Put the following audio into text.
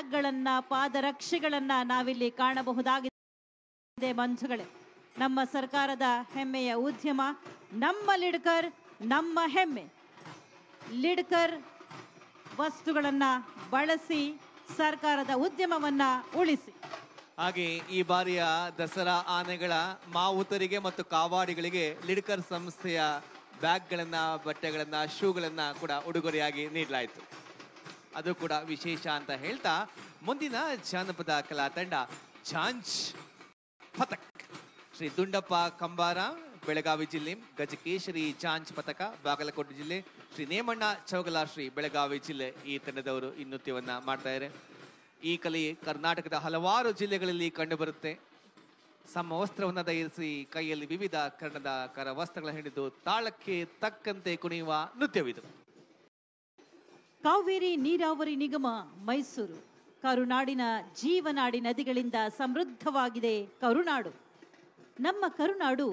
ಬ್ಯಾಗ್ಗಳನ್ನ ಪಾದರಕ್ಷೆಗಳನ್ನ ನಾವಿಲ್ಲಿ ಕಾಣಬಹುದಾಗಿದೆ. ಮಂಜುಗಳೇ, ನಮ್ಮ ಸರ್ಕಾರದ ಹೆಮ್ಮೆಯ ಉದ್ಯಮ ನಮ್ಮ ಲಿಡ್ಕರ್, ನಮ್ಮ ಹೆಮ್ಮೆ. ಲಿಡ್ಕರ್ ವಸ್ತುಗಳನ್ನ ಬಳಸಿ ಸರ್ಕಾರದ ಉದ್ಯಮವನ್ನ ಉಳಿಸಿ. ಹಾಗೆ ಈ ಬಾರಿಯ ದಸರಾ ಆನೆಗಳ ಮಾವುತರಿಗೆ ಮತ್ತು ಕಾವಾಡಿಗಳಿಗೆ ಲಿಡ್ಕರ್ ಸಂಸ್ಥೆಯ ಬ್ಯಾಗ್ಗಳನ್ನ, ಬಟ್ಟೆಗಳನ್ನ, ಶೂಗಳನ್ನ ಕೂಡ ಉಡುಗೊರೆಯಾಗಿ ನೀಡಲಾಯಿತು. ಅದು ಕೂಡ ವಿಶೇಷ ಅಂತ ಹೇಳ್ತಾ ಮುಂದಿನ ಜಾನಪದ ಕಲಾ ತಂಡ ಚಾಂಚ್ ಪಥಕ್. ಶ್ರೀ ದುಂಡಪ್ಪ ಕಂಬಾರ ಬೆಳಗಾವಿ ಜಿಲ್ಲೆ, ಗಜಕೇಶರಿ ಚಾಂಚ್ ಪಥಕ ಬಾಗಲಕೋಟೆ ಜಿಲ್ಲೆ, ಶ್ರೀ ನೇಮಣ್ಣ ಚೌಗಲ ಶ್ರೀ ಬೆಳಗಾವಿ ಜಿಲ್ಲೆ ಈ ತಂಡದವರು ಈ ನೃತ್ಯವನ್ನ ಮಾಡ್ತಾ ಇದ್ದಾರೆ. ಈ ಕಲೆ ಕರ್ನಾಟಕದ ಹಲವಾರು ಜಿಲ್ಲೆಗಳಲ್ಲಿ ಕಂಡುಬರುತ್ತೆ. ಸಮವಸ್ತ್ರವನ್ನು ಧರಿಸಿ ಕೈಯಲ್ಲಿ ವಿವಿಧ ಕನ್ನಡದ ಕರವಸ್ತ್ರಗಳನ್ನು ಹಿಡಿದು ತಾಳಕ್ಕೆ ತಕ್ಕಂತೆ ಕುಣಿಯುವ ನೃತ್ಯವಿದು. ಕಾವೇರಿ ನೀರಾವರಿ ನಿಗಮ ಮೈಸೂರು. ಕರುನಾಡಿನ ಜೀವನಾಡಿ ನದಿಗಳಿಂದ ಸಮೃದ್ಧವಾಗಿದೆ ಕರುನಾಡು. ನಮ್ಮ ಕರುನಾಡು